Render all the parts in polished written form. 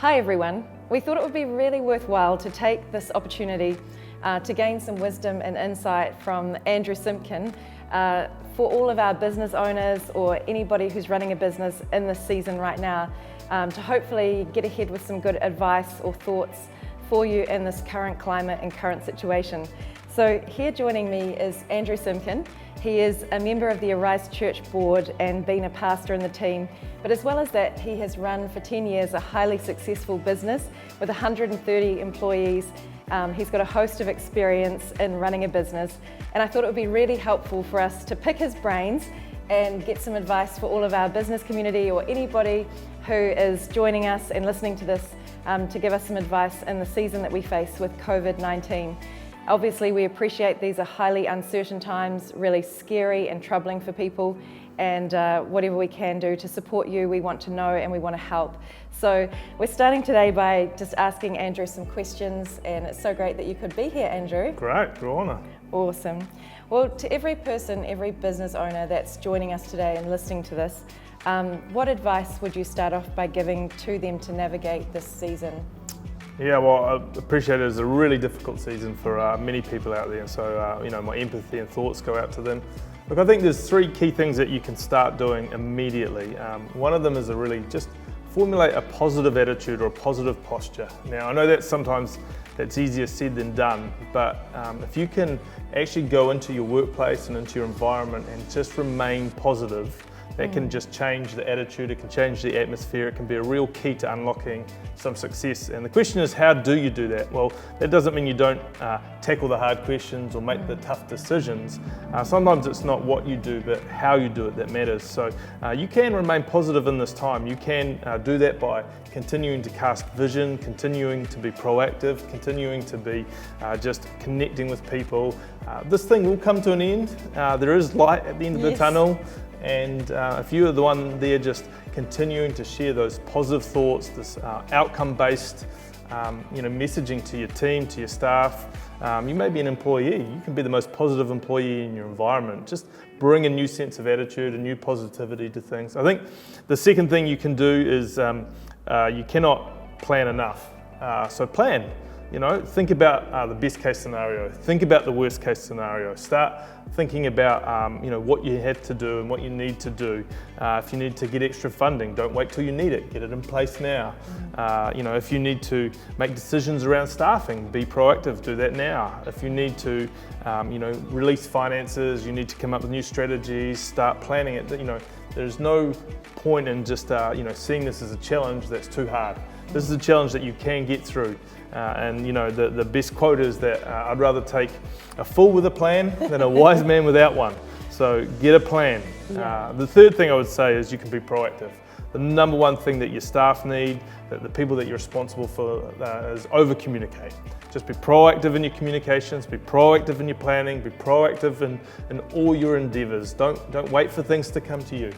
Hi everyone. We thought it would be really worthwhile to take this opportunity to gain some wisdom and insight from Andrew Simkin for all of our business owners or anybody who's running a business in this season right now to hopefully get ahead with some good advice or thoughts for you in this current climate and current situation. So here joining me is Andrew Simkin. He is a member of the Arise Church board and been a pastor in the team, but as well as that, he has run for 10 years a highly successful business with 130 employees. He's got a host of experience in running a business, and I thought it would be really helpful for us to pick his brains and get some advice for all of our business community or anybody who is joining us and listening to this to give us some advice in the season that we face with COVID-19. Obviously, we appreciate these are highly uncertain times, really scary and troubling for people, and whatever we can do to support you, we want to know and we want to help. So we're starting today by just asking Andrew some questions, and it's so great that you could be here, Andrew. Great, good honour. Awesome. Well, to every person, every business owner that's joining us today and listening to this, what advice would you start off by giving to them to navigate this season? Yeah, well, I appreciate it as a really difficult season for many people out there, so my empathy and thoughts go out to them. Look, I think there's three key things that you can start doing immediately. One of them is to really just formulate a positive attitude or a positive posture. Now, I know that sometimes that's easier said than done, but if you can actually go into your workplace and into your environment and just remain positive, that can just change the attitude, it can change the atmosphere, it can be a real key to unlocking some success. And the question is, how do you do that? Well, that doesn't mean you don't tackle the hard questions or make the tough decisions. Sometimes it's not what you do, but how you do it that matters. So you can remain positive in this time. You can do that by continuing to cast vision, continuing to be proactive, continuing to be just connecting with people. This thing will come to an end. There is light at the end of the tunnel. And if you are the one there just continuing to share those positive thoughts, this outcome-based messaging to your team, to your staff, you may be an employee, you can be the most positive employee in your environment. Just bring a new sense of attitude, a new positivity to things. I think the second thing you can do is you cannot plan enough. So plan. Think about the best case scenario. Think about the worst case scenario. Start thinking about what you have to do and what you need to do. If you need to get extra funding, don't wait till you need it. Get it in place now. If you need to make decisions around staffing, be proactive. Do that now. If you need to, release finances, you need to come up with new strategies. Start planning it. There's no point in just seeing this as a challenge that's too hard. This is a challenge that you can get through. The best quote is that I'd rather take a fool with a plan than a wise man without one. So get a plan. Yeah. The third thing I would say is you can be proactive. The number one thing that your staff need, that the people that you're responsible for is over-communicate. Just be proactive in your communications, be proactive in your planning, be proactive in all your endeavours. Don't wait for things to come to you.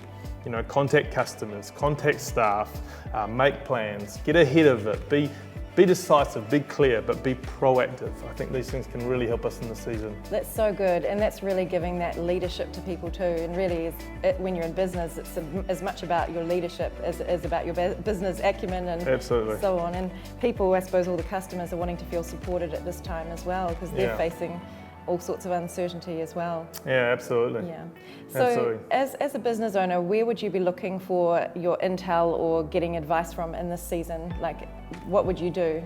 Contact customers, contact staff, make plans, get ahead of it, be decisive, be clear, but be proactive. I think these things can really help us in this season. That's so good, and that's really giving that leadership to people too. And really, when you're in business, it's as much about your leadership as it is about your business acumen and Absolutely. So on. And people, I suppose, all the customers are wanting to feel supported at this time as well, because they're facing all sorts of uncertainty as well. Yeah, absolutely. Yeah. So absolutely. As a business owner, where would you be looking for your intel or getting advice from in this season? Like, what would you do?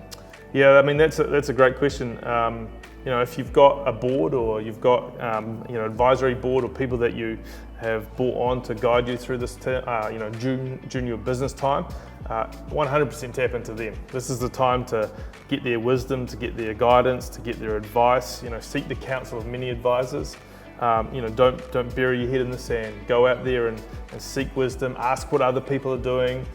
Yeah, I mean, that's a great question. If you've got a board or you've got advisory board or people that you have brought on to guide you through this during your business time, 100% tap into them. This is the time to get their wisdom, to get their guidance, to get their advice. Seek the counsel of many advisors. Don't bury your head in the sand. Go out there and seek wisdom. Ask what other people are doing.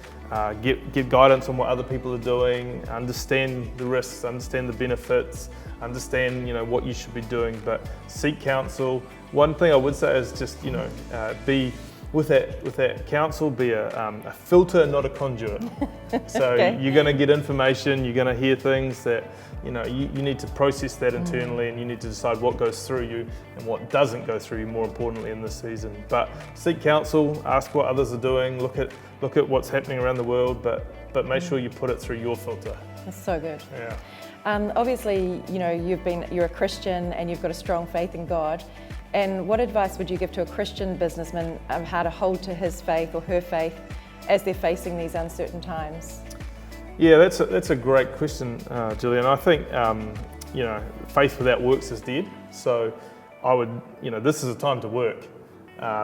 Get guidance on what other people are doing. Understand the risks. Understand the benefits. Understand what you should be doing. But seek counsel. One thing I would say is just be with that counsel, be a filter, not a conduit. So Okay. you're going to get information, you're going to hear things that you need to process that internally, and you need to decide what goes through you and what doesn't go through you, more importantly in this season. But seek counsel, ask what others are doing, look at what's happening around the world, but make sure you put it through your filter. That's so good. Yeah. Obviously, you're a Christian and you've got a strong faith in God. And what advice would you give to a Christian businessman of how to hold to his faith or her faith as they're facing these uncertain times? Yeah, that's a great question, Gillian. I think faith without works is dead. So I would, this is a time to work.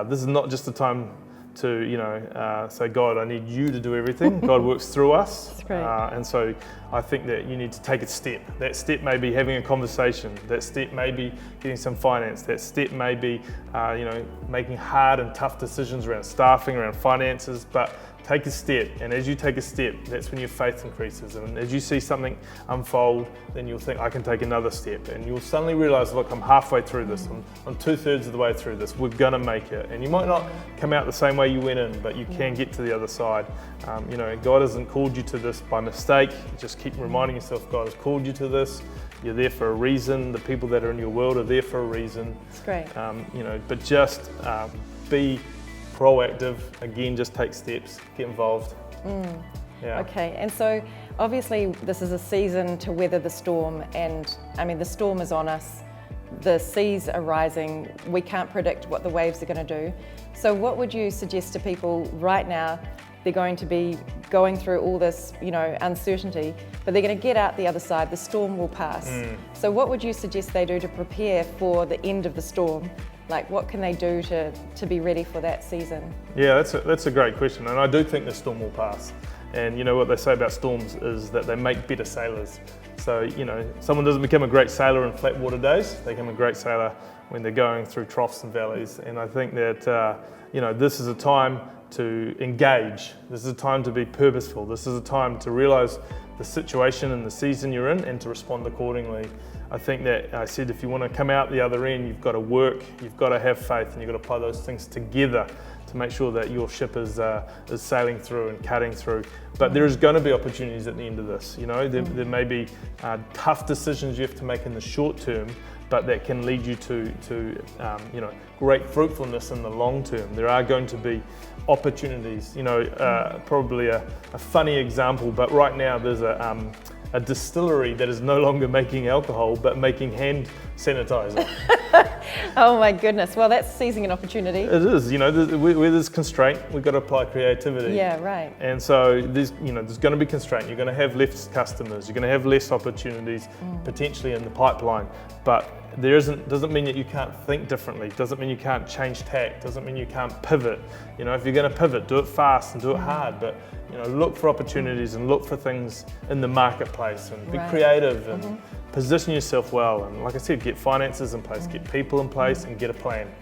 This is not just a time to say, God, I need you to do everything. God works through us. That's great. And so I think that you need to take a step. That step may be having a conversation. That step may be getting some finance. That step may be making hard and tough decisions around staffing, around finances. But take a step, and as you take a step, that's when your faith increases. And as you see something unfold, then you'll think, I can take another step. And you'll suddenly realize, look, I'm halfway through this. I'm 2/3 of the way through this. We're gonna make it. And you might not come out the same way you went in, but you can get to the other side. God hasn't called you to this by mistake. Just keep reminding yourself, God has called you to this. You're there for a reason. The people that are in your world are there for a reason. It's great. But just be proactive, again, just take steps, get involved. Yeah. Okay, and so obviously this is a season to weather the storm, and I mean the storm is on us, the seas are rising, we can't predict what the waves are going to do. So what would you suggest to people right now? They're going to be going through all this, uncertainty, but they're going to get out the other side, the storm will pass. So what would you suggest they do to prepare for the end of the storm? Like, what can they do to be ready for that season? Yeah, that's a great question, and I do think the storm will pass. And what they say about storms is that they make better sailors. So, someone doesn't become a great sailor in flat water days, they become a great sailor when they're going through troughs and valleys. And I think that, this is a time to engage. This is a time to be purposeful. This is a time to realize the situation and the season you're in and to respond accordingly. I think that I said if you want to come out the other end, you've got to work, you've got to have faith, and you've got to apply those things together to make sure that your ship is sailing through and cutting through. But there is going to be opportunities at the end of this. There may be tough decisions you have to make in the short term, but that can lead you to great fruitfulness in the long term. There are going to be opportunities. Probably a funny example, but right now there's a distillery that is no longer making alcohol but making hand sanitizer. Oh my goodness, well that's seizing an opportunity. It is, where there's constraint, we've got to apply creativity. Yeah, right. And so there's going to be constraint. You're going to have less customers, you're going to have less opportunities potentially in the pipeline, but doesn't mean that you can't think differently, doesn't mean you can't change tack, doesn't mean you can't pivot. If you're going to pivot, do it fast and do it hard, but look for opportunities and look for things in the marketplace and be creative and position yourself well. And like I said, get finances in place, get people in place and get a plan.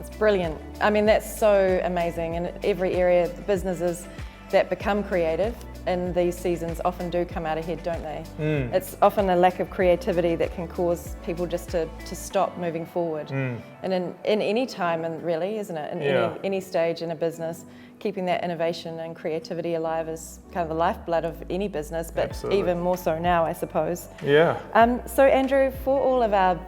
It's brilliant. I mean, that's so amazing. In every area, the businesses that become creative in these seasons often do come out ahead, don't they? It's often a lack of creativity that can cause people just to stop moving forward. And in any time, and really, isn't it? In any stage in a business, keeping that innovation and creativity alive is kind of the lifeblood of any business, but Absolutely. Even more so now, I suppose. Yeah. So Andrew, for all of our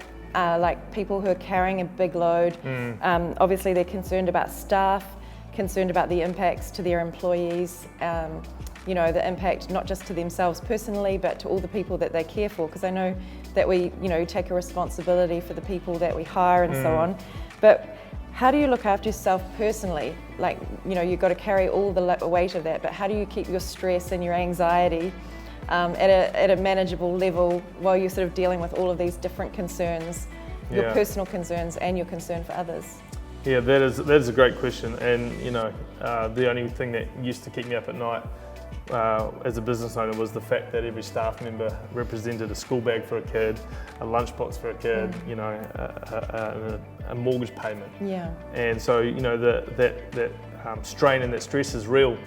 people who are carrying a big load, obviously they're concerned about staff, concerned about the impacts to their employees, the impact not just to themselves personally, but to all the people that they care for, because I know that we, take a responsibility for the people that we hire and so on. But how do you look after yourself personally? Like, you've got to carry all the weight of that, but how do you keep your stress and your anxiety at a manageable level while you're sort of dealing with all of these different concerns, your personal concerns and your concern for others? Yeah, that is a great question, and the only thing that used to keep me up at night as a business owner was the fact that every staff member represented a school bag for a kid, a lunchbox for a kid, a mortgage payment. Yeah. And so that strain and that stress is real.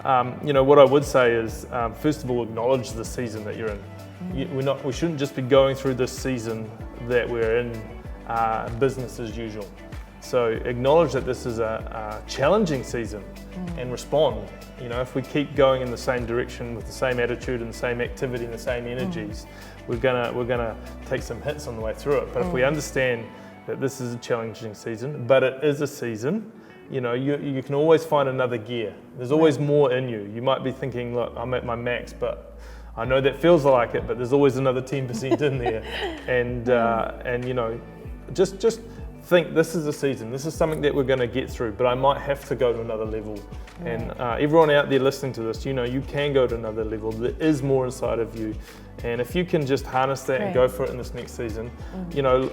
What I would say is, first of all, acknowledge the season that you're in. We shouldn't just be going through this season that we're in business as usual. So acknowledge that this is a challenging season and respond. You know, if we keep going in the same direction with the same attitude and the same activity and the same energies, we're gonna take some hits on the way through it. But if we understand that this is a challenging season, but it is a season, you know, you can always find another gear. There's always more in you. You might be thinking, look, I'm at my max, but I know that feels like it, but there's always another 10% in there. And you know, just think this is a season. This is something that we're going to get through, but I might have to go to another level. Right. And everyone out there listening to this, you know, you can go to another level. There is more inside of you. And if you can just harness that and go for it in this next season, you know,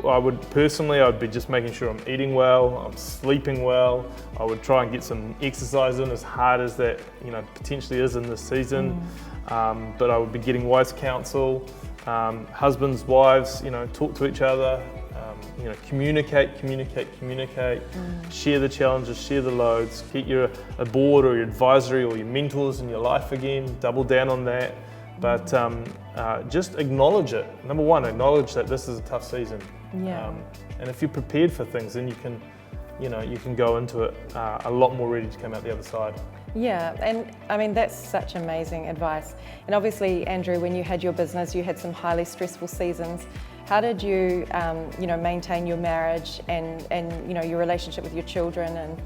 I'd be just making sure I'm eating well, I'm sleeping well. I would try and get some exercise in, as hard as that, you know, potentially is in this season. But I would be getting wise counsel. Husbands, wives, you know, talk to each other. You know, communicate, share the challenges, share the loads, get a board or your advisory or your mentors in your life again, double down on that. But just acknowledge it. Number one, acknowledge that this is a tough season. Yeah. And if you're prepared for things, then you can go into it a lot more ready to come out the other side. Yeah, and I mean, that's such amazing advice. And obviously, Andrew, when you had your business, you had some highly stressful seasons. How did you, you know, maintain your marriage and you know, your relationship with your children? And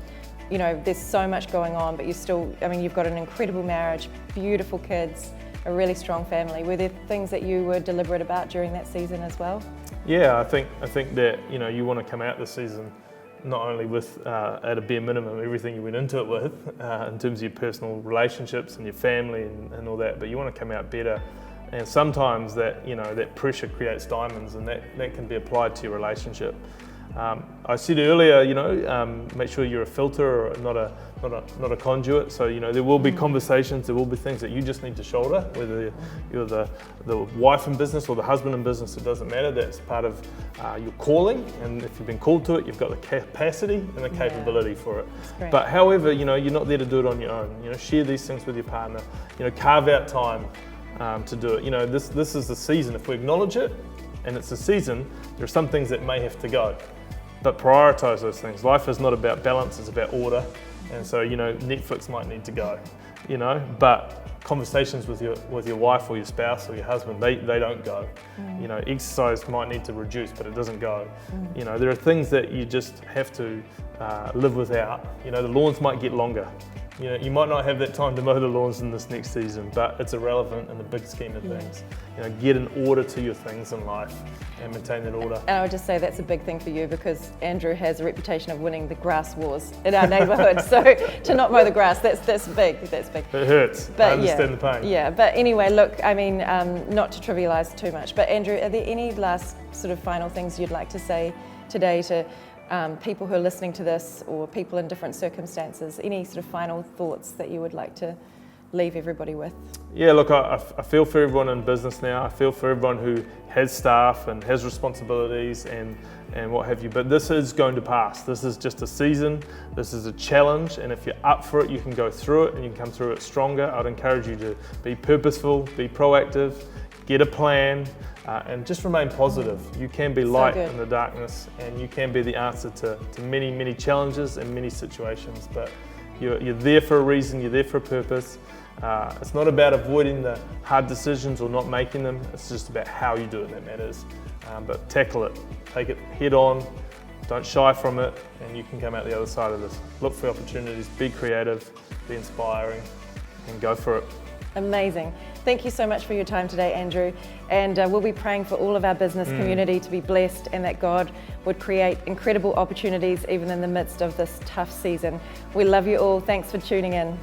you know, there's so much going on, but you still, I mean, you've got an incredible marriage, beautiful kids, a really strong family. Were there things that you were deliberate about during that season as well? Yeah, I think that, you know, you want to come out this season not only with at a bare minimum everything you went into it with in terms of your personal relationships and your family and all that, but you want to come out better. And sometimes that, you know, that pressure creates diamonds, and that can be applied to your relationship. I said earlier, you know, make sure you're a filter or not a conduit. So, you know, there will be conversations, there will be things that you just need to shoulder, whether you're the wife in business or the husband in business, it doesn't matter. That's part of your calling, and if you've been called to it, you've got the capacity and the capability for it. But however, you know, you're not there to do it on your own. You know, share these things with your partner. You know, carve out time to do it. You know, this is the season. If we acknowledge it, and it's a season, there are some things that may have to go. But prioritize those things. Life is not about balance, it's about order. And so, you know, Netflix might need to go, you know, but conversations with your wife or your spouse or your husband, they don't go. You know, exercise might need to reduce, but it doesn't go. You know, there are things that you just have to live without. You know, the lawns might get longer. You know, you might not have that time to mow the lawns in this next season, but it's irrelevant in the big scheme of things. You know, get an order to your things in life and maintain that order. And I would just say that's a big thing for you, because Andrew has a reputation of winning the grass wars in our neighbourhood. So to not mow the grass, that's big. That's big. It hurts. But I understand the pain. Yeah, but anyway, look, I mean, not to trivialise too much, but Andrew, are there any last sort of final things you'd like to say today to people who are listening to this, or people in different circumstances? Any sort of final thoughts that you would like to leave everybody with? Yeah, look, I feel for everyone in business now. I feel for everyone who has staff and has responsibilities and what have you. But this is going to pass. This is just a season. This is a challenge. And if you're up for it, you can go through it and you can come through it stronger. I'd encourage you to be purposeful, be proactive, get a plan, and just remain positive. You can be light in the darkness, and you can be the answer to many, many challenges and many situations. But you're there for a reason, you're there for a purpose. It's not about avoiding the hard decisions or not making them, it's just about how you do it that matters. But tackle it, take it head on, don't shy from it, and you can come out the other side of this. Look for opportunities, be creative, be inspiring, and go for it. Amazing. Thank you so much for your time today, Andrew. And we'll be praying for all of our business community to be blessed, and that God would create incredible opportunities even in the midst of this tough season. We love you all. Thanks for tuning in.